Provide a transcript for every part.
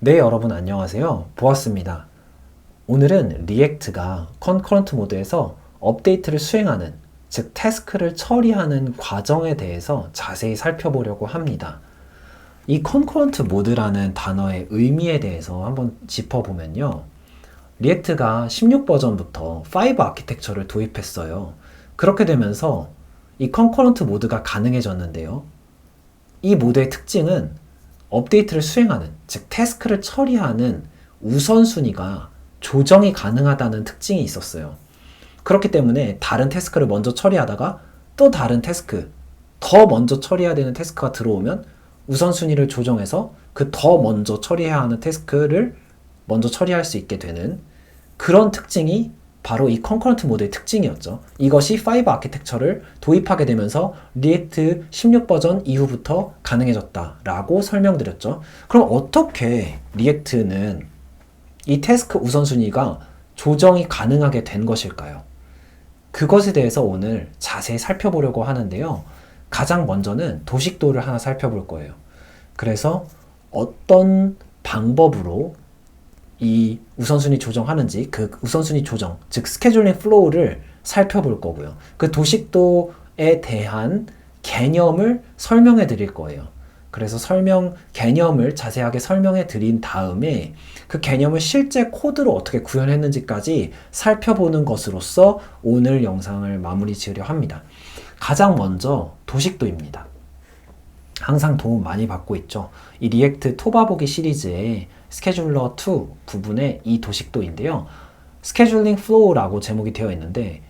네, 여러분 안녕하세요. 보았습니다. 오늘은 리액트가 컨커런트 모드에서 업데이트를 수행하는, 즉 태스크를 처리하는 과정에 대해서 자세히 살펴보려고 합니다. 이 컨커런트 모드라는 단어의 의미에 대해서 한번 짚어보면요. 리액트가 16 버전부터 5 아키텍처를 도입했어요. 그렇게 되면서 이 컨커런트 모드가 가능해졌는데요. 이 모드의 특징은 업데이트를 수행하는, 즉 태스크를 처리하는 우선순위가 조정이 가능하다는 특징이 있었어요. 그렇기 때문에 다른 태스크를 먼저 처리하다가 또 다른 태스크, 더 먼저 처리해야 되는 태스크가 들어오면 우선순위를 조정해서 그 더 먼저 처리해야 하는 태스크를 먼저 처리할 수 있게 되는 그런 특징이 바로 이 컨커런트 모드의 특징이었죠. 이것이 5 아키텍처를 도입하게 되면서 리액트 16 버전 이후부터 가능해졌다라고 설명드렸죠. 그럼 어떻게 리액트는 이 태스크 우선순위가 조정이 가능하게 된 것일까요? 그것에 대해서 오늘 자세히 살펴보려고 하는데요. 가장 먼저는 도식도를 하나 살펴볼 거예요. 그래서 어떤 방법으로 이 우선순위 조정하는지, 그 우선순위 조정, 즉 스케줄링 플로우를 살펴볼 거고요. 그 도식도에 대한 개념을 설명해 드릴 거예요. 그래서 개념을 자세하게 설명해 드린 다음에 그 개념을 실제 코드로 어떻게 구현했는지까지 살펴보는 것으로서 오늘 영상을 마무리 지으려 합니다. 가장 먼저 도식도입니다. 항상 도움 많이 받고 있죠. 이 리액트 토바보기 시리즈의 스케줄러 2 부분의 이 도식도인데요. 스케줄링 플로우라고 제목이 되어 있는데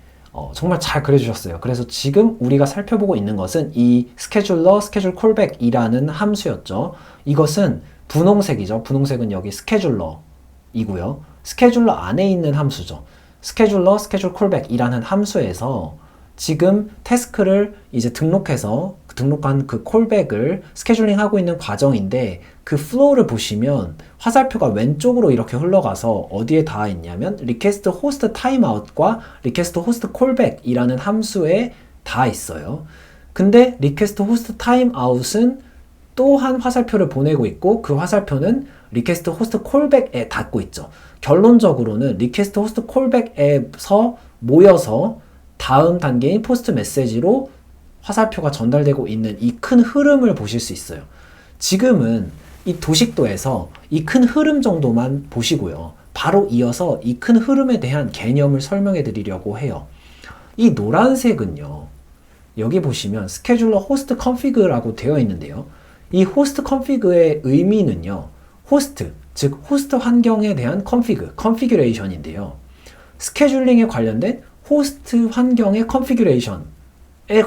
정말 잘 그려주셨어요. 그래서 지금 우리가 살펴보고 있는 것은 이 스케줄러, 스케줄 콜백이라는 함수였죠. 이것은 분홍색이죠. 분홍색은 여기 스케줄러이고요. 스케줄러 안에 있는 함수죠. 스케줄러, 스케줄 콜백이라는 함수에서 지금 태스크를 이제 등록한 그 콜백을 스케줄링 하고 있는 과정인데 그 플로우를 보시면 화살표가 왼쪽으로 이렇게 흘러가서 어디에 닿아 있냐면 request host timeout과 request host callback이라는 함수에 닿아 있어요. 근데 request host timeout은 또한 화살표를 보내고 있고 그 화살표는 request host callback에 닿고 있죠. 결론적으로는 request host callback에서 모여서 다음 단계인 포스트 메시지로 화살표가 전달되고 있는 이 큰 흐름을 보실 수 있어요. 지금은 이 도식도에서 이 큰 흐름 정도만 보시고요. 바로 이어서 이 큰 흐름에 대한 개념을 설명해 드리려고 해요. 이 노란색은요. 여기 보시면 스케줄러 호스트 컨피그라고 되어 있는데요. 이 호스트 컨피그의 의미는요. 호스트, 즉 호스트 환경에 대한 컨피그레이션인데요. 스케줄링에 관련된 호스트 환경의 컨피규레이션에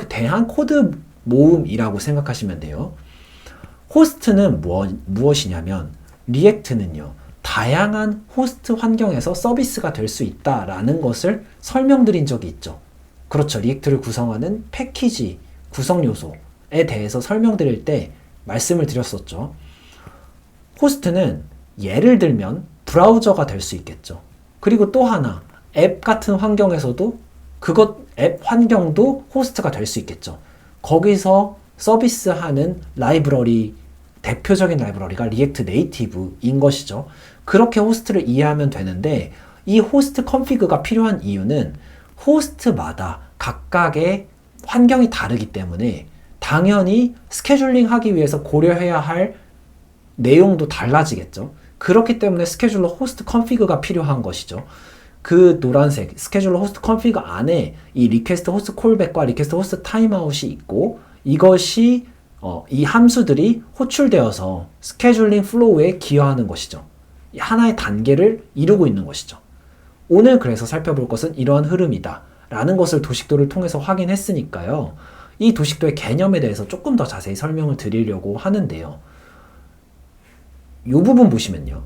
대한 코드 모음이라고 생각하시면 돼요. 호스트는 무엇이냐면 리액트는요. 다양한 호스트 환경에서 서비스가 될 수 있다라는 것을 설명드린 적이 있죠. 그렇죠. 리액트를 구성하는 패키지, 구성 요소에 대해서 설명드릴 때 말씀을 드렸었죠. 호스트는 예를 들면 브라우저가 될 수 있겠죠. 그리고 또 하나 앱 같은 환경에서도 앱 환경도 호스트가 될 수 있겠죠. 거기서 서비스하는 라이브러리, 대표적인 라이브러리가 리액트 네이티브인 것이죠. 그렇게 호스트를 이해하면 되는데 이 호스트 컨피그가 필요한 이유는 호스트마다 각각의 환경이 다르기 때문에 당연히 스케줄링 하기 위해서 고려해야 할 내용도 달라지겠죠. 그렇기 때문에 스케줄러 호스트 컨피그가 필요한 것이죠. 그 노란색 스케줄러 호스트 컨피그 안에 이 리퀘스트 호스트 콜백과 리퀘스트 호스트 타임아웃이 있고 이것이 이 함수들이 호출되어서 스케줄링 플로우에 기여하는 것이죠. 하나의 단계를 이루고 있는 것이죠. 오늘 그래서 살펴볼 것은 이러한 흐름이다 라는 것을 도식도를 통해서 확인했으니까요. 이 도식도의 개념에 대해서 조금 더 자세히 설명을 드리려고 하는데요. 이 부분 보시면요.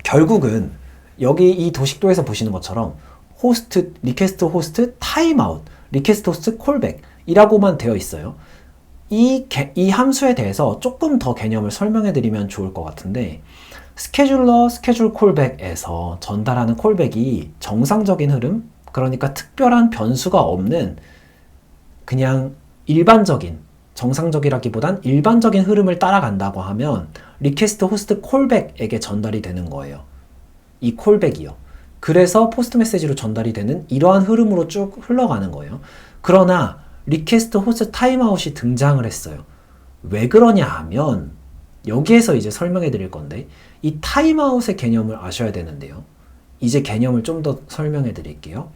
결국은 여기 이 도식도에서 보시는 것처럼 호스트, 리퀘스트 호스트, 타임아웃, 리퀘스트 호스트, 콜백이라고만 되어 있어요. 이 함수에 대해서 조금 더 개념을 설명해 드리면 좋을 것 같은데 스케줄러, 스케줄 콜백에서 전달하는 콜백이 정상적인 흐름, 그러니까 특별한 변수가 없는 그냥 일반적인 정상적이라기보단 일반적인 흐름을 따라간다고 하면 리퀘스트 호스트 콜백에게 전달이 되는 거예요. 이 콜백이요. 그래서 포스트 메시지로 전달이 되는 이러한 흐름으로 쭉 흘러가는 거예요. 그러나 리퀘스트 호스트 타임아웃이 등장을 했어요. 왜 그러냐 하면 여기에서 이제 설명해 드릴 건데 이 타임아웃의 개념을 아셔야 되는데요. 이제 개념을 좀 더 설명해 드릴게요.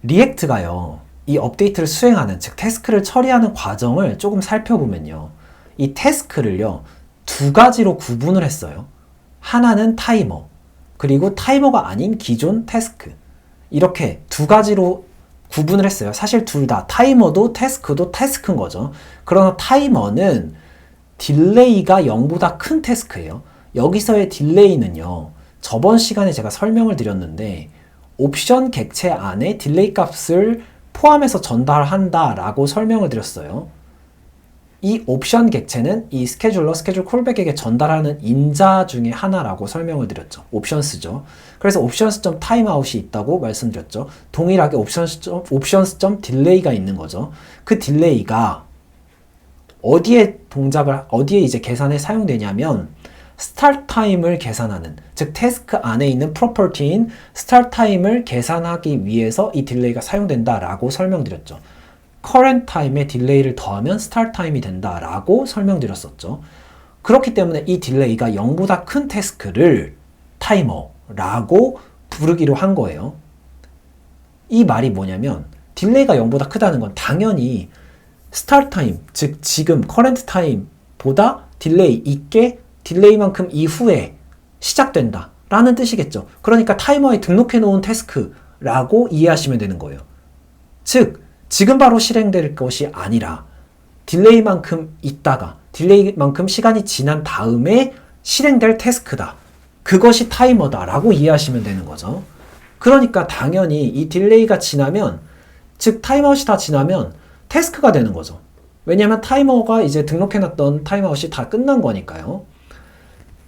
리액트가요. 이 업데이트를 수행하는, 즉 태스크를 처리하는 과정을 조금 살펴보면요. 이 태스크를요. 두 가지로 구분을 했어요. 하나는 타이머, 그리고 타이머가 아닌 기존 태스크. 이렇게 두 가지로 구분을 했어요. 사실 둘 다 타이머도 태스크도 태스크인 거죠. 그러나 타이머는 딜레이가 0보다 큰 태스크예요. 여기서의 딜레이는요. 저번 시간에 제가 설명을 드렸는데 옵션 객체 안에 딜레이 값을 포함해서 전달한다 라고 설명을 드렸어요. 이 옵션 객체는 이 스케줄 콜백에게 전달하는 인자 중에 하나라고 설명을 드렸죠. 옵션스죠. 그래서 옵션스.타임아웃이 있다고 말씀드렸죠. 동일하게 옵션스.딜레이가 있는 거죠. 그 딜레이가 어디에 이제 계산에 사용되냐면 스타트 타임을 계산하는, 즉 태스크 안에 있는 프로퍼티인 스타트 타임을 계산하기 위해서 이 딜레이가 사용된다라고 설명드렸죠. current time에 딜레이를 더하면 start time이 된다라고 설명드렸었죠. 그렇기 때문에 이 딜레이가 0보다 큰 태스크를 타이머라고 부르기로 한 거예요. 이 말이 뭐냐면 딜레이가 0보다 크다는 건 당연히 start time, 즉 지금 current time보다 딜레이 있게 딜레이만큼 이후에 시작된다 라는 뜻이겠죠. 그러니까 타이머에 등록해 놓은 태스크라고 이해하시면 되는 거예요. 즉 지금 바로 실행될 것이 아니라 딜레이만큼 있다가 딜레이만큼 시간이 지난 다음에 실행될 태스크다. 그것이 타이머다 라고 이해하시면 되는 거죠. 그러니까 당연히 이 딜레이가 지나면, 즉 타임아웃이 다 지나면 태스크가 되는 거죠. 왜냐하면 타이머가 이제 등록해놨던 타임아웃이 다 끝난 거니까요.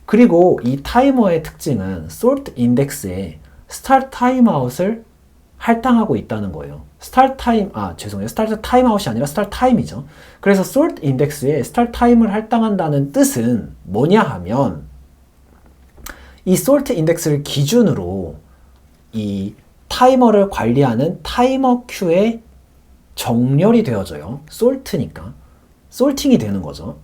그리고 이 타이머의 특징은 sort index에 start timeout을 할당하고 있다는 거예요. start timeout이 아니라 start time이죠. 그래서 sort index에 start time을 할당한다는 뜻은 뭐냐 하면 이 sort index를 기준으로 이 타이머를 관리하는 타이머 큐에 정렬이 되어져요. sort니까. sorting이 되는 거죠.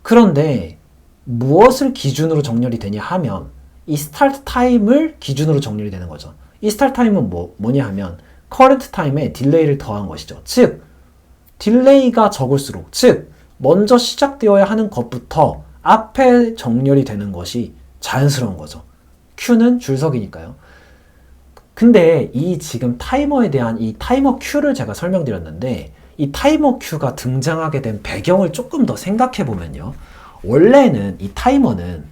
그런데 무엇을 기준으로 정렬이 되냐 하면 이 스타트 타임을 기준으로 정렬이 되는 거죠. 이 스타트 타임은 뭐냐 하면 current time에 딜레이를 더한 것이죠. 즉 딜레이가 적을수록, 즉 먼저 시작되어야 하는 것부터 앞에 정렬이 되는 것이 자연스러운 거죠. Q는 줄석이니까요. 근데 이 지금 타이머에 대한 이 타이머 Q를 제가 설명드렸는데 이 타이머 Q가 등장하게 된 배경을 조금 더 생각해 보면요. 원래는 이 타이머는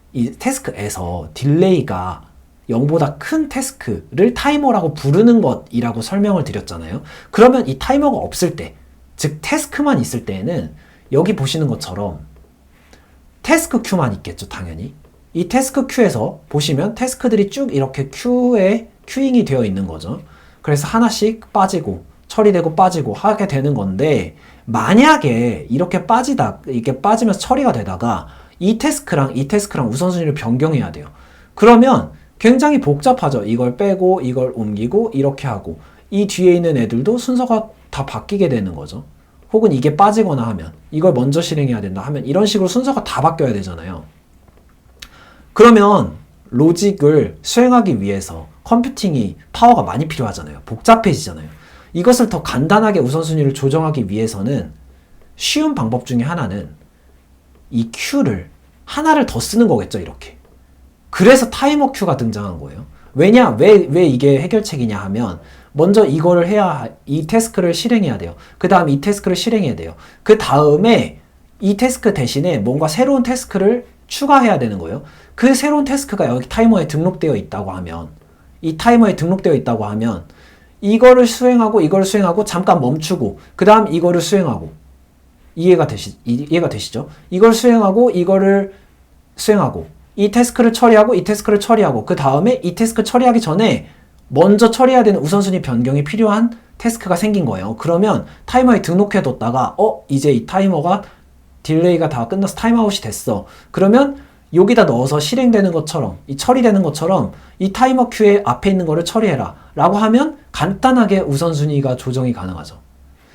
태스크에서 딜레이가 0보다 큰 태스크를 타이머라고 부르는 것이라고 설명을 드렸잖아요. 그러면 이 타이머가 없을 때, 즉 태스크만 있을 때에는 여기 보시는 것처럼 태스크 큐만 있겠죠, 당연히. 이 태스크 큐에서 보시면 태스크들이 쭉 이렇게 큐잉이 되어 있는 거죠. 그래서 하나씩 빠지고 처리되고 빠지고 하게 되는 건데, 만약에 이렇게 빠지면서 처리가 되다가 이 태스크랑 우선순위를 변경해야 돼요. 그러면 굉장히 복잡하죠. 이걸 빼고 이걸 옮기고 이렇게 하고 이 뒤에 있는 애들도 순서가 다 바뀌게 되는 거죠. 혹은 이게 빠지거나 하면 이걸 먼저 실행해야 된다 하면 이런 식으로 순서가 다 바뀌어야 되잖아요. 그러면 로직을 수행하기 위해서 컴퓨팅이 파워가 많이 필요하잖아요. 복잡해지잖아요. 이것을 더 간단하게 우선순위를 조정하기 위해서는 쉬운 방법 중에 하나는 이 큐를 하나를 더 쓰는 거겠죠, 이렇게. 그래서 타이머 큐가 등장한 거예요. 왜 이게 해결책이냐 하면 먼저 이거를 이 태스크를 실행해야 돼요. 그 다음 이 태스크를 실행해야 돼요. 그 다음에 이 태스크 대신에 뭔가 새로운 태스크를 추가해야 되는 거예요. 그 새로운 태스크가 여기 타이머에 등록되어 있다고 하면 이거를 수행하고 잠깐 멈추고 그 다음 이거를 수행하고 이해가 되시죠? 이걸 수행하고 이거를 수행하고 이 태스크를 처리하고 그 다음에 이 태스크 처리하기 전에 먼저 처리해야 되는 우선순위 변경이 필요한 태스크가 생긴 거예요. 그러면 타이머에 등록해뒀다가 이제 이 타이머가 딜레이가 다 끝나서 타임아웃이 됐어. 그러면 여기다 넣어서 실행되는 것처럼, 이 처리되는 것처럼 이 타이머 큐에 앞에 있는 거를 처리해라 라고 하면 간단하게 우선순위가 조정이 가능하죠.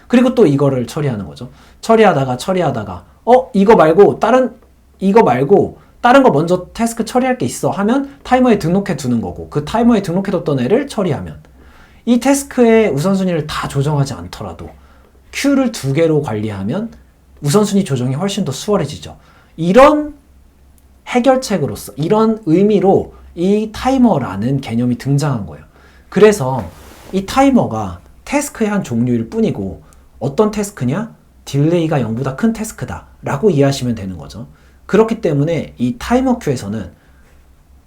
그리고 또 이거를 처리하는 거죠. 처리하다가 이거 말고 다른 거 먼저 태스크 처리할 게 있어 하면 타이머에 등록해 두는 거고, 그 타이머에 등록해 뒀던 애를 처리하면, 이 태스크의 우선순위를 다 조정하지 않더라도 큐를 2개로 관리하면 우선순위 조정이 훨씬 더 수월해지죠. 이런 해결책으로서, 이런 의미로 이 타이머라는 개념이 등장한 거예요. 그래서 이 타이머가 태스크의 한 종류일 뿐이고, 어떤 태스크냐? 딜레이가 0보다 큰 태스크다 라고 이해하시면 되는 거죠. 그렇기 때문에 이 타이머 큐에서는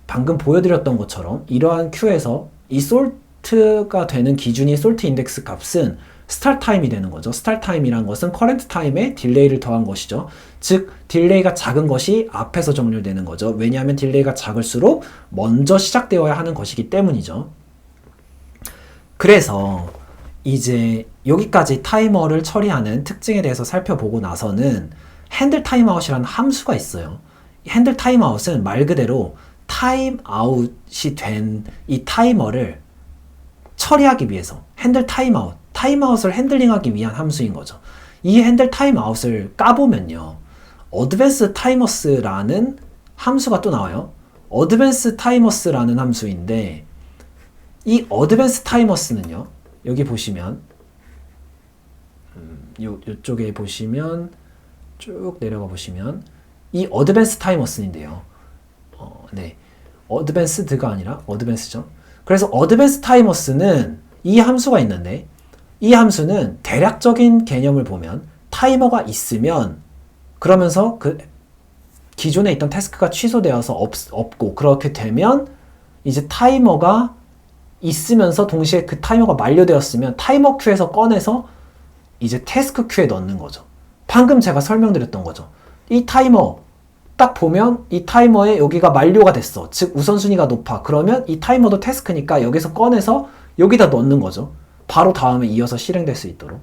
방금 보여드렸던 것처럼 이러한 큐에서 이 솔트가 되는 기준이 솔트 인덱스 값은 스타트 타임이 되는 거죠. 스타트 타임이란 것은 커런트 타임에 딜레이를 더한 것이죠. 즉 딜레이가 작은 것이 앞에서 정렬되는 거죠. 왜냐하면 딜레이가 작을수록 먼저 시작되어야 하는 것이기 때문이죠. 그래서 이제 여기까지 타이머를 처리하는 특징에 대해서 살펴보고 나서는 핸들 타임아웃이라는 함수가 있어요. 핸들 타임아웃은 말 그대로 타임아웃이 된 이 타이머를 처리하기 위해서 핸들 타임아웃을 핸들링하기 위한 함수인 거죠. 이 핸들 타임아웃을 까보면요, 어드밴스 타이머스라는 함수가 또 나와요. 어드밴스 타이머스라는 함수인데, 이 어드밴스 타이머스는요, 여기 보시면 요쪽에 보시면 쭉 내려가 보시면 이 어드밴스 타이머스인데요. 네, 어드밴스드가 아니라 어드밴스죠. 그래서 어드밴스 타이머스는 이 함수가 있는데, 이 함수는 대략적인 개념을 보면 타이머가 있으면, 그러면서 그 기존에 있던 태스크가 취소되어서 없고, 그렇게 되면 이제 타이머가 있으면서 동시에 그 타이머가 만료되었으면 타이머 큐에서 꺼내서 이제 태스크 큐에 넣는 거죠. 방금 제가 설명드렸던 거죠. 이 타이머 딱 보면 이 타이머에 여기가 만료가 됐어. 즉 우선순위가 높아. 그러면 이 타이머도 태스크니까 여기서 꺼내서 여기다 넣는 거죠. 바로 다음에 이어서 실행될 수 있도록.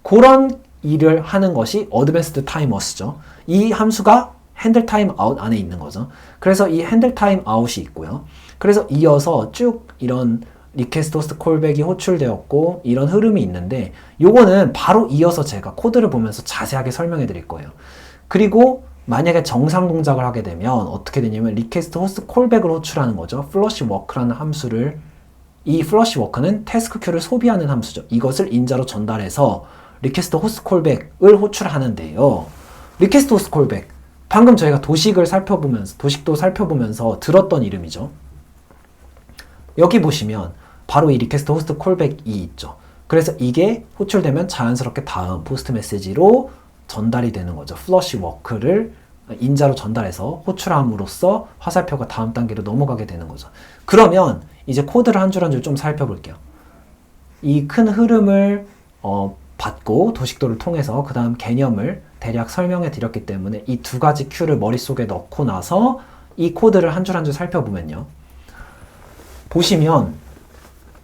그런 일을 하는 것이 어드밴스드 타이머스죠. 이 함수가 핸들 타임 아웃 안에 있는 거죠. 그래서 이 핸들 타임 아웃이 있고요. 그래서 이어서 쭉 이런 리퀘스트 호스트 콜백이 호출되었고 이런 흐름이 있는데, 요거는 바로 이어서 제가 코드를 보면서 자세하게 설명해 드릴 거예요. 그리고 만약에 정상 동작을 하게 되면 어떻게 되냐면 리퀘스트 호스트 콜백을 호출하는 거죠. 플러시 워크라는 함수를, 이 플러시 워크는 태스크 큐를 소비하는 함수죠. 이것을 인자로 전달해서 리퀘스트 호스트 콜백을 호출하는데요. 리퀘스트 호스트 콜백, 방금 저희가 도식도 살펴보면서 들었던 이름이죠. 여기 보시면 바로 이 리퀘스트 호스트 콜백이 있죠. 그래서 이게 호출되면 자연스럽게 다음 포스트 메시지로 전달이 되는 거죠. 플러시 워크를 인자로 전달해서 호출함으로써 화살표가 다음 단계로 넘어가게 되는 거죠. 그러면 이제 코드를 한 줄 한 줄 좀 살펴볼게요. 이 큰 흐름을 받고 도식도를 통해서 그 다음 개념을 대략 설명해 드렸기 때문에 이 두 가지 큐를 머릿속에 넣고 나서 이 코드를 한 줄 한 줄 살펴보면요, 보시면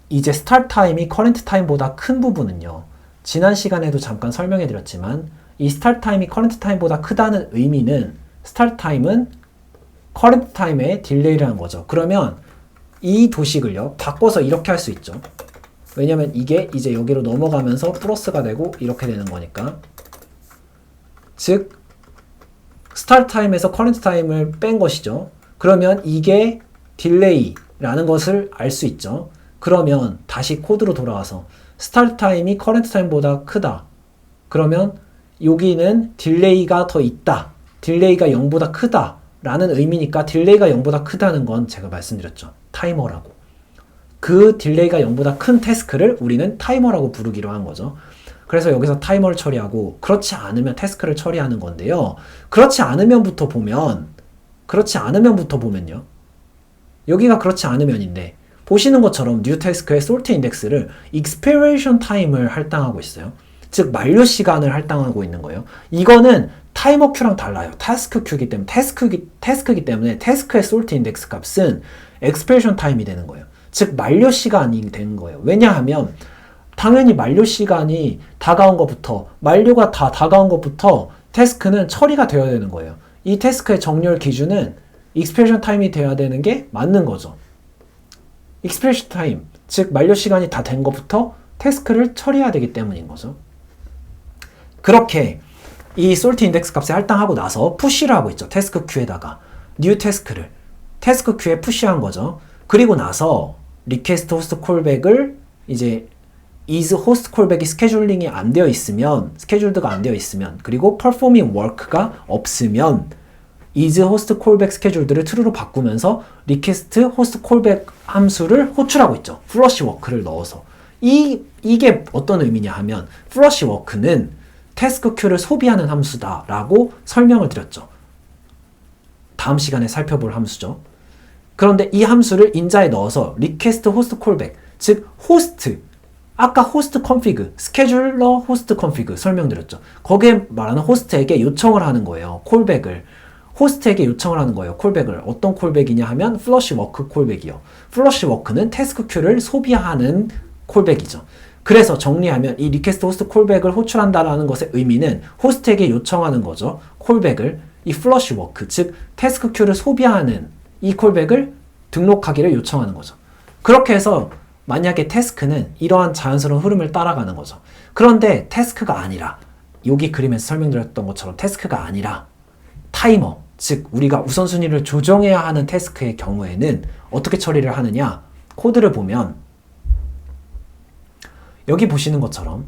이제 스타트 타임이 커런트 타임보다 큰 부분은요, 지난 시간에도 잠깐 설명해 드렸지만 이 스타트 타임이 커런트 타임보다 크다는 의미는 스타트 타임은 커런트 타임의 딜레이라는 거죠. 그러면 이 도식을요 바꿔서 이렇게 할 수 있죠. 왜냐면 이게 이제 여기로 넘어가면서 플러스가 되고 이렇게 되는 거니까, 즉 스타트 타임에서 커런트 타임을 뺀 것이죠. 그러면 이게 딜레이라는 것을 알 수 있죠. 그러면 다시 코드로 돌아와서 스타트 타임이 커런트 타임보다 크다. 그러면 여기는 딜레이가 더 있다. 딜레이가 0보다 크다 라는 의미니까, 딜레이가 0보다 크다는 건 제가 말씀드렸죠. 타이머라고. 그 딜레이가 0보다 큰 태스크를 우리는 타이머라고 부르기로 한 거죠. 그래서 여기서 타이머를 처리하고, 그렇지 않으면 태스크를 처리하는 건데요. 그렇지 않으면부터 보면요. 여기가 그렇지 않으면인데, 보시는 것처럼 new task의 sort index를 expiration time을 할당하고 있어요. 즉 만료 시간을 할당하고 있는 거예요. 이거는 타이머 큐랑 달라요. 태스크 큐이기 때문에, 태스크이기 때문에 태스크의 sort index 값은 expiration time이 되는 거예요. 즉 만료 시간이 되는 거예요. 왜냐하면 당연히 만료 시간이 다가온 것부터 만료가 다 다가온 것부터 태스크는 처리가 되어야 되는 거예요. 이 태스크의 정렬 기준은 익스피레이션 타임이 되어야 되는 게 맞는 거죠. 익스피레이션 타임, 즉 만료 시간이 다 된 것부터 태스크를 처리해야 되기 때문인 거죠. 그렇게 이 솔트 인덱스 값에 할당하고 나서 푸시를 하고 있죠. 태스크 큐에다가 뉴 태스크를 태스크 큐에 푸시한 거죠. 그리고 나서 리퀘스트 호스트 콜백을 이제 is host 콜백이 스케줄링이 안 되어 있으면, 스케줄드가 안 되어 있으면, 그리고 performing work가 없으면 is host 콜백 스케줄드를 true로 바꾸면서 request host 콜백 함수를 호출하고 있죠. flush work를 넣어서. 이게 어떤 의미냐 하면 flush work는 태스크 큐를 소비하는 함수다라고 설명을 드렸죠. 다음 시간에 살펴볼 함수죠. 그런데 이 함수를 인자에 넣어서 request host callback, 즉 호스트, 아까 호스트 컨피그, 스케줄러 호스트 컨피그 설명드렸죠. 거기에 말하는 호스트에게 요청을 하는 거예요. 콜백을. 호스트에게 요청을 하는 거예요. 콜백을. 어떤 콜백이냐 하면 플러시 워크 콜백이요. 플러시 워크는 태스크 큐를 소비하는 콜백이죠. 그래서 정리하면 이 리퀘스트 호스트 콜백을 호출한다라는 것의 의미는 호스트에게 요청하는 거죠. 콜백을. 이 플러시 워크, 즉 태스크 큐를 소비하는 이 콜백을 등록하기를 요청하는 거죠. 그렇게 해서 만약에 태스크는 이러한 자연스러운 흐름을 따라가는 거죠. 그런데 태스크가 아니라, 여기 그림에서 설명드렸던 것처럼 태스크가 아니라 타이머, 즉 우리가 우선순위를 조정해야 하는 태스크의 경우에는 어떻게 처리를 하느냐? 코드를 보면 여기 보시는 것처럼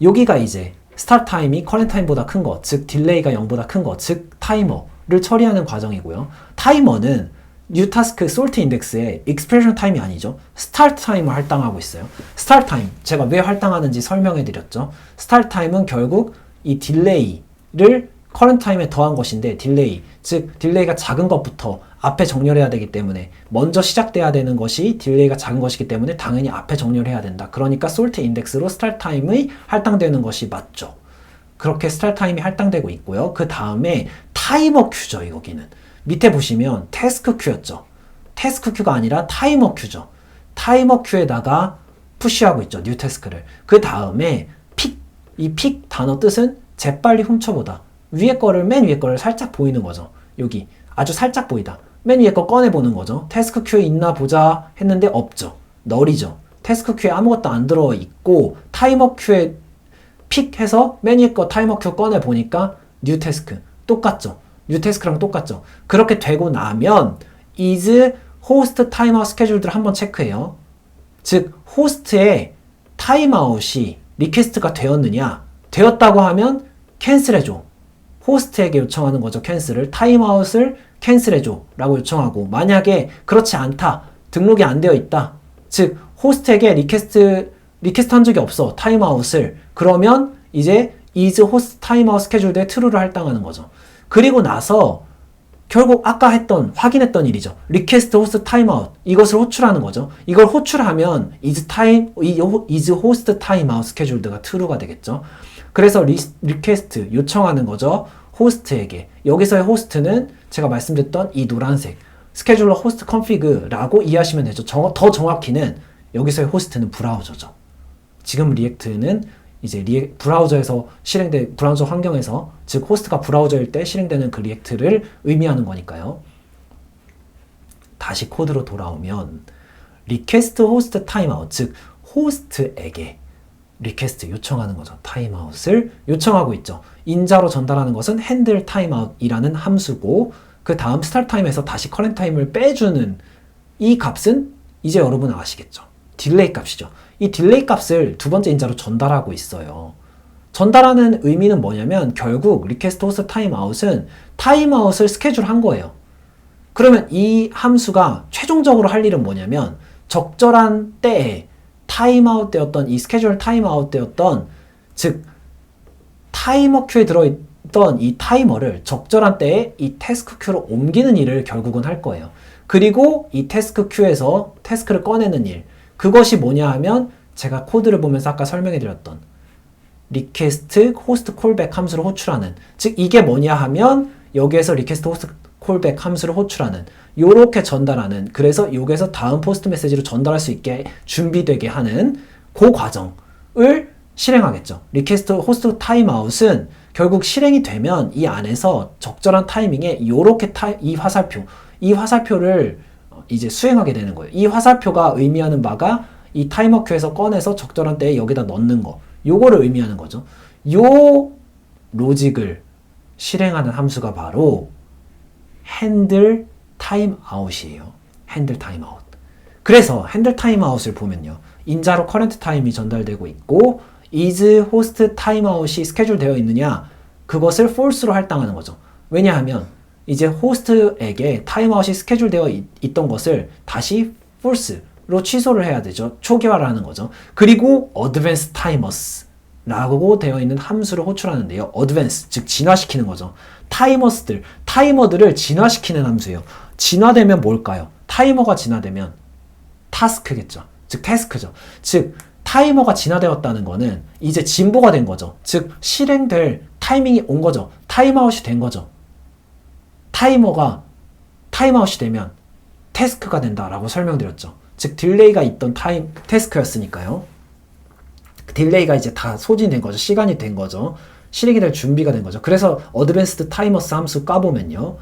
여기가 이제 스타트 타임이 커렌트 타임보다 큰 거, 즉 딜레이가 0보다 큰 거, 즉 타이머를 처리하는 과정이고요. 타이머는 뉴 타스크 솔트 인덱스의 익스프레션 타임이 아니죠. 스타트 타임을 할당하고 있어요. 스타트 타임, 제가 왜 할당하는지 설명해 드렸죠. 스타트 타임은 결국 이 딜레이를 커런트 타임에 더한 것인데, 딜레이, 즉 딜레이가 작은 것부터 앞에 정렬해야 되기 때문에 먼저 시작돼야 되는 것이 딜레이가 작은 것이기 때문에 당연히 앞에 정렬해야 된다. 그러니까 솔트 인덱스로 스타트 타임이 할당되는 것이 맞죠. 그렇게 스타트 타임이 할당되고 있고요. 그 다음에 타이머 큐죠. 여기는 밑에 보시면 태스크 큐였죠. 태스크 큐가 아니라 타이머 큐죠. 타이머 큐에다가 푸시하고 있죠. 뉴 태스크를. 그 다음에 픽, 이 픽 단어 뜻은 재빨리 훔쳐보다. 위에 거를, 맨 위에 거를 살짝 보이는 거죠. 여기 아주 살짝 보이다. 맨 위에 거 꺼내보는 거죠. 태스크 큐에 있나 보자 했는데 없죠. 널이죠. 태스크 큐에 아무것도 안 들어있고 타이머 큐에 픽해서 맨 위에 거 타이머 큐 꺼내보니까 뉴 태스크. 똑같죠. 뉴 태스크랑 똑같죠. 그렇게 되고 나면 is host timeout schedule를 한번 체크해요. 즉 호스트의 타임아웃이 리퀘스트가 되었느냐? 되었다고 하면 캔슬해줘. 호스트에게 요청하는 거죠. 캔슬을. 타임아웃을 캔슬해줘 라고 요청하고, 만약에 그렇지 않다. 등록이 안 되어 있다. 즉 호스트에게 리퀘스트 한 적이 없어. 타임아웃을. 그러면 이제 is host timeout schedule에 true를 할당하는 거죠. 그리고 나서 결국 아까 확인했던 일이죠. 리퀘스트 호스트 타임아웃, 이것을 호출하는 거죠. 이걸 호출하면 is host timeout scheduled가 true가 되겠죠. 그래서 리퀘스트 요청하는 거죠. 호스트에게. 여기서의 호스트는 제가 말씀드렸던 이 노란색 스케줄러 호스트 컨피그라고 이해하시면 되죠. 더 정확히는 여기서의 호스트는 브라우저죠. 지금 리액트는 이제 브라우저에서 브라우저 환경에서, 즉 호스트가 브라우저일 때 실행되는 그 리액트를 의미하는 거니까요. 다시 코드로 돌아오면 리퀘스트 호스트 타임아웃, 즉 호스트에게 리퀘스트 요청하는 거죠. 타임아웃을 요청하고 있죠. 인자로 전달하는 것은 handle timeout이라는 함수고, 그 다음 스타트 타임에서 다시 커렌트 타임을 빼주는 이 값은 이제 여러분 아시겠죠. 딜레이 값이죠. 이 딜레이 값을 두 번째 인자로 전달하고 있어요. 전달하는 의미는 뭐냐면 결국 리퀘스트 호스트 타임아웃은 타임아웃을 스케줄한 거예요. 그러면 이 함수가 최종적으로 할 일은 뭐냐면 적절한 때에 타임아웃 되었던 이 스케줄 타임아웃 되었던, 즉 타이머 큐에 들어있던 이 타이머를 적절한 때에 이 태스크 큐로 옮기는 일을 결국은 할 거예요. 그리고 이 태스크 큐에서 태스크를 꺼내는 일, 그것이 뭐냐 하면 제가 코드를 보면서 아까 설명해 드렸던 리퀘스트 호스트 콜백 함수를 호출하는, 즉 이게 뭐냐 하면 여기에서 리퀘스트 호스트 콜백 함수를 호출하는 요렇게 전달하는, 그래서 여기서 다음 포스트 메시지로 전달할 수 있게 준비되게 하는 그 과정을 실행하겠죠. 리퀘스트 호스트 타임아웃은 결국 실행이 되면 이 안에서 적절한 타이밍에 요렇게 이 화살표를 이제 수행하게 되는 거예요. 이 화살표가 의미하는 바가 이 타이머 큐에서 꺼내서 적절한 때에 여기다 넣는 거, 요거를 의미하는 거죠. 요 로직을 실행하는 함수가 바로 핸들 타임아웃이에요. 핸들 타임아웃. 그래서 핸들 타임아웃을 보면요, 인자로 커런트 타임이 전달되고 있고 is host 타임아웃이 스케줄 되어 있느냐, 그것을 false로 할당하는 거죠. 왜냐하면 이제 호스트에게 타임아웃이 스케줄 되어 있던 것을 다시 false로 취소를 해야 되죠. 초기화를 하는 거죠. 그리고 advanced timers 라고 되어 있는 함수를 호출하는데요. advance, 즉 진화시키는 거죠. 타이머들을 진화시키는 함수예요. 진화되면 뭘까요? 타이머가 진화되면 타스크겠죠. 즉 태스크죠. 즉 타이머가 진화되었다는 거는 이제 진보가 된 거죠. 즉 실행될 타이밍이 온 거죠. 타임아웃이 된 거죠. 타임아웃이 되면 태스크가 된다라고 설명드렸죠. 즉 딜레이가 있던 태스크였으니까요. 딜레이가 이제 다 소진된 거죠. 시간이 된 거죠. 실행이 될 준비가 된 거죠. 그래서 어드밴스드 타이머스 함수 까보면요,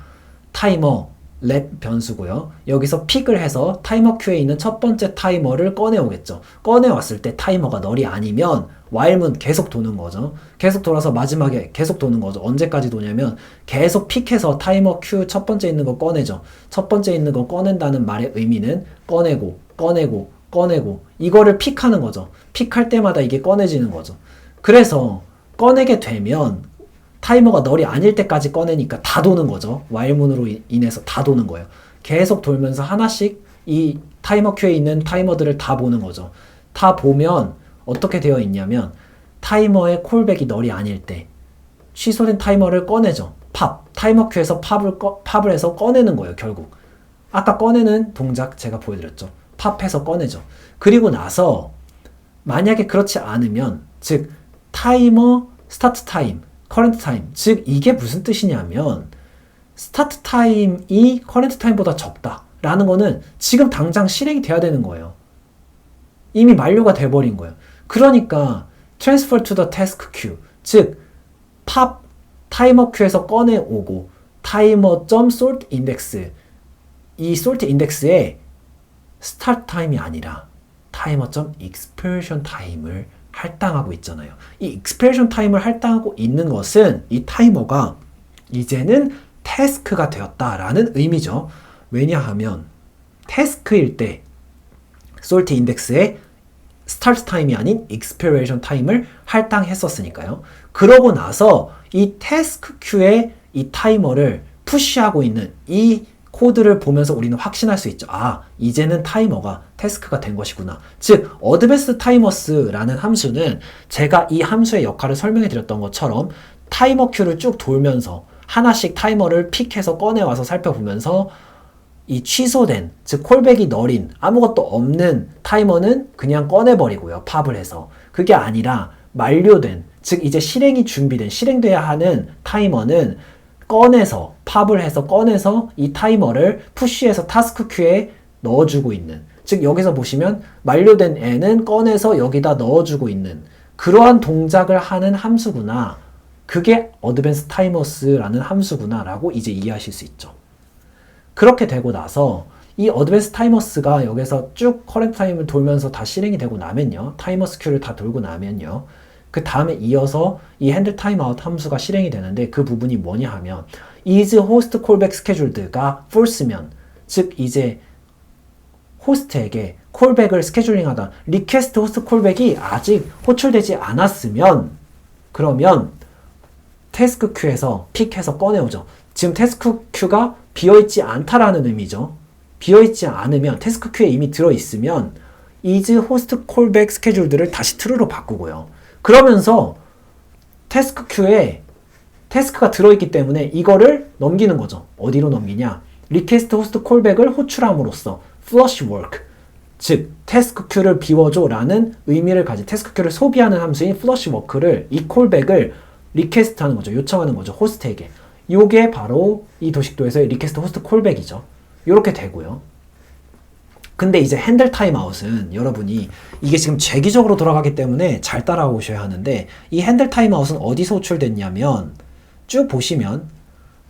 타이머 let 변수고요. 여기서 픽을 해서 타이머 큐에 있는 첫 번째 타이머를 꺼내오겠죠. 꺼내왔을 때 타이머가 널이 아니면 while문 계속 도는 거죠. 계속 돌아서 마지막에 계속 도는 거죠. 언제까지 도냐면 계속 픽해서 타이머 큐 첫 번째 있는 거 꺼내죠. 첫 번째 있는 거 꺼낸다는 말의 의미는 꺼내고 이거를 픽하는 거죠. 픽할 때마다 이게 꺼내지는 거죠. 그래서 꺼내게 되면 타이머가 널이 아닐 때까지 꺼내니까 다 도는 거죠. while문으로 인해서 다 도는 거예요. 계속 돌면서 하나씩 이 타이머 큐에 있는 타이머들을 다 보는 거죠. 다 보면 어떻게 되어 있냐면 타이머의 콜백이 널이 아닐 때 취소된 타이머를 꺼내죠. 타이머 큐에서 팝을 해서 꺼내는 거예요. 결국 아까 꺼내는 동작 제가 보여드렸죠. 팝해서 꺼내죠. 그리고 나서 만약에 그렇지 않으면, 즉 타이머 스타트 타임, 커런트 타임, 즉 이게 무슨 뜻이냐면 스타트 타임이 커런트 타임보다 적다라는 거는 지금 당장 실행이 돼야 되는 거예요. 이미 만료가 돼버린 거예요. 그러니까 transfer to the task queue, 즉 타이머 큐에서 꺼내오고 timer.sort index, 이 sort index에 스타트 타임이 아니라 timer.expiration 타임을 할당하고 있잖아요. 이 expiration 타임을 할당하고 있는 것은 이 타이머가 이제는 태스크가 되었다라는 의미죠. 왜냐하면 태스크일 때 sort index에 스타트 타임이 아닌 expiration 타임을 할당했었으니까요. 그러고 나서 이 태스크 큐에 이 타이머를 푸시하고 있는 이 코드를 보면서 우리는 확신할 수 있죠. 아, 이제는 타이머가 태스크가 된 것이구나. 즉, 어드밴스드 타이머스라는 함수는 제가 이 함수의 역할을 설명해 드렸던 것처럼 타이머 큐를 쭉 돌면서 하나씩 타이머를 픽해서 꺼내와서 살펴보면서 이 취소된, 즉 콜백이 널인 아무것도 없는 타이머는 그냥 꺼내버리고요. 팝을 해서. 그게 아니라 만료된, 즉 이제 실행이 준비된, 실행돼야 하는 타이머는 꺼내서, 팝을 해서 꺼내서 이 타이머를 푸시해서 타스크 큐에 넣어주고 있는, 즉 여기서 보시면 만료된 애는 꺼내서 여기다 넣어주고 있는 그러한 동작을 하는 함수구나. 그게 어드밴스 타이머스라는 함수구나 라고 이제 이해하실 수 있죠. 그렇게 되고 나서 이 어드밴스 타이머스가 여기서 쭉 커런트 타임을 돌면서 다 실행이 되고 나면요, 타이머스 큐를 다 돌고 나면요, 그 다음에 이어서 이 핸들 타임아웃 함수가 실행이 되는데, 그 부분이 뭐냐 하면 is host callback scheduled가 false면, 즉 이제 호스트에게 콜백을 스케줄링하다, 리퀘스트 호스트 콜백이 아직 호출되지 않았으면, 그러면 태스크 큐에서 픽해서 꺼내오죠. 지금 태스크 큐가 비어있지 않다라는 의미죠. 비어있지 않으면, 태스크 큐에 이미 들어있으면 is host callback scheduled를 다시 true로 바꾸고요. 그러면서 태스크 큐에 태스크가 들어있기 때문에 이거를 넘기는 거죠. 어디로 넘기냐? 리퀘스트 호스트 콜백을 호출함으로써 flush work, 즉 태스크 큐를 비워줘 라는 의미를 가진, 태스크 큐를 소비하는 함수인 flush work를, 이 콜백을 리퀘스트 하는 거죠. 요청하는 거죠. 호스트에게. 요게 바로 이 도식도에서의 리퀘스트 호스트 콜백이죠. 이렇게 되고요. 근데 이제 핸들 타임아웃은 여러분이 이게 지금 재기적으로 돌아가기 때문에 잘 따라오셔야 하는데, 이 핸들 타임아웃은 어디서 호출됐냐면 쭉 보시면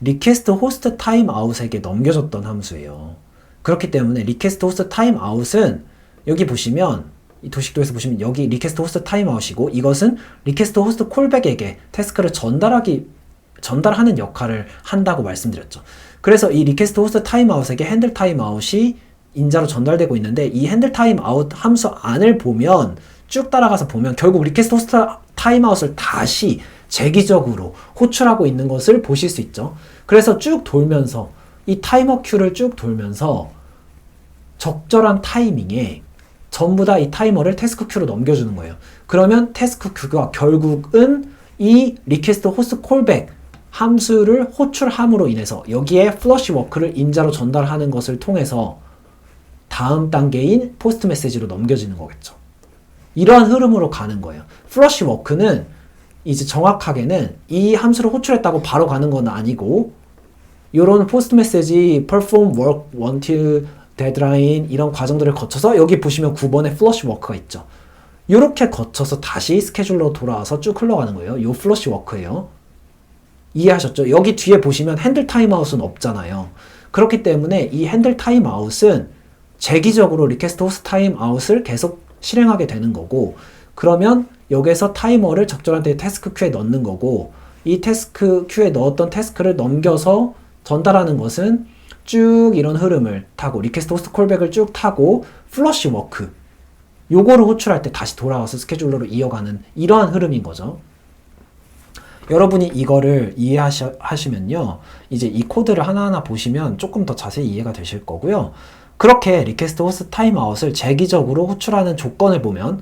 리퀘스트 호스트 타임아웃에게 넘겨줬던 함수예요. 그렇기 때문에 리퀘스트 호스트 타임아웃은 여기 보시면 이 도식도에서 보시면 여기 리퀘스트 호스트 타임아웃이고, 이것은 리퀘스트 호스트 콜백에게 태스크를 전달하는 역할을 한다고 말씀드렸죠. 그래서 이 리퀘스트 호스트 타임아웃에게 핸들 타임아웃이 인자로 전달되고 있는데, 이 핸들 타임아웃 함수 안을 보면 쭉 따라가서 보면 결국 리퀘스트 호스트 타임아웃을 다시 재기적으로 호출하고 있는 것을 보실 수 있죠. 그래서 쭉 돌면서 이 타이머 큐를 쭉 돌면서 적절한 타이밍에 전부 다 이 타이머를 태스크 큐로 넘겨주는 거예요. 그러면 태스크 큐가 결국은 이 리퀘스트 호스트 콜백 함수를 호출함으로 인해서 여기에 플러시 워크를 인자로 전달하는 것을 통해서 다음 단계인 포스트 메시지로 넘겨지는 거겠죠. 이러한 흐름으로 가는 거예요. 플러시 워크는 이제 정확하게는 이 함수를 호출했다고 바로 가는 건 아니고, 이런 포스트 메시지, perform work until deadline 이런 과정들을 거쳐서 여기 보시면 9번에 플러시 워크가 있죠. 이렇게 거쳐서 다시 스케줄로 돌아와서 쭉 흘러가는 거예요. 이 플러시 워크예요. 이해하셨죠? 여기 뒤에 보시면 핸들 타임아웃은 없잖아요. 그렇기 때문에 이 핸들 타임아웃은 재기적으로 리퀘스트 호스트 타임아웃을 계속 실행하게 되는 거고, 그러면 여기서 타이머를 적절한 때에 태스크 큐에 넣는 거고, 이 태스크 큐에 넣었던 태스크를 넘겨서 전달하는 것은 쭉 이런 흐름을 타고 리퀘스트 호스트 콜백을 쭉 타고 플러시 워크 요거를 호출할 때 다시 돌아와서 스케줄러로 이어가는 이러한 흐름인 거죠. 여러분이 이거를 이해하시면요, 이제 이 코드를 하나하나 보시면 조금 더 자세히 이해가 되실 거고요. 그렇게 리퀘스트 호스트 타임아웃을 재기적으로 호출하는 조건을 보면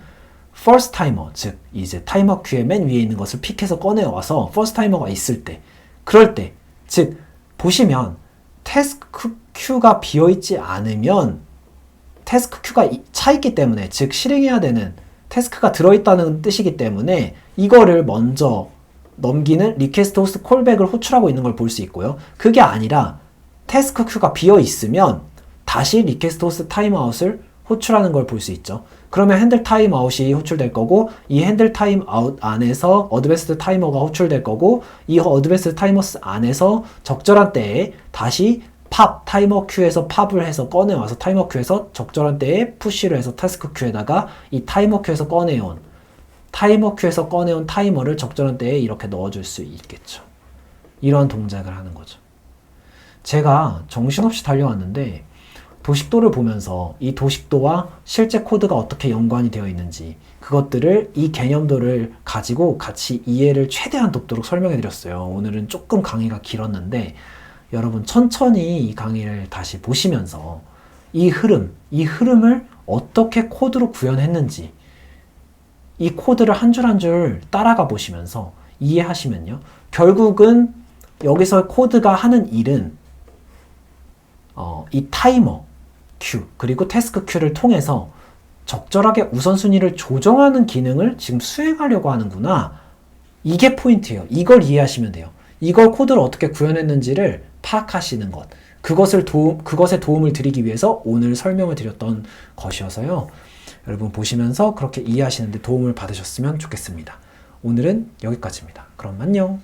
first timer, 즉 이제 타이머 큐의 맨 위에 있는 것을 픽해서 꺼내와서 first timer가 있을 때, 그럴 때, 즉 보시면 태스크 큐가 비어있지 않으면 태스크 큐가 차있기 때문에, 즉 실행해야 되는 태스크가 들어있다는 뜻이기 때문에 이거를 먼저 넘기는 리퀘스트 호스트 콜백을 호출하고 있는 걸 볼 수 있고요. 그게 아니라 태스크 큐가 비어있으면 다시 리퀘스트 호스트 타임아웃을 호출하는 걸 볼 수 있죠. 그러면 핸들 타임아웃이 호출될 거고, 이 핸들 타임아웃 안에서 어드밴스드 타이머가 호출될 거고, 이 어드밴스드 타이머스 안에서 적절한 때에 다시 타이머 큐에서 팝을 해서 꺼내와서 타이머 큐에서 적절한 때에 푸시를 해서 태스크 큐에다가 이 타이머 큐에서 꺼내온 타이머를 적절한 때에 이렇게 넣어줄 수 있겠죠. 이런 동작을 하는 거죠. 제가 정신없이 달려왔는데 도식도를 보면서 이 도식도와 실제 코드가 어떻게 연관이 되어 있는지, 그것들을 이 개념들을 가지고 같이 이해를 최대한 돕도록 설명해 드렸어요. 오늘은 조금 강의가 길었는데 여러분 천천히 이 강의를 다시 보시면서 이 흐름을 어떻게 코드로 구현했는지, 이 코드를 한 줄 한 줄 따라가 보시면서 이해하시면요, 결국은 여기서 코드가 하는 일은 이 타이머 큐 그리고 태스크 큐를 통해서 적절하게 우선순위를 조정하는 기능을 지금 수행하려고 하는구나, 이게 포인트예요. 이걸 이해하시면 돼요. 이걸 코드를 어떻게 구현했는지를 파악하시는 것, 그것에 도움을 드리기 위해서 오늘 설명을 드렸던 것이어서요, 여러분 보시면서 그렇게 이해하시는데 도움을 받으셨으면 좋겠습니다. 오늘은 여기까지입니다. 그럼 안녕.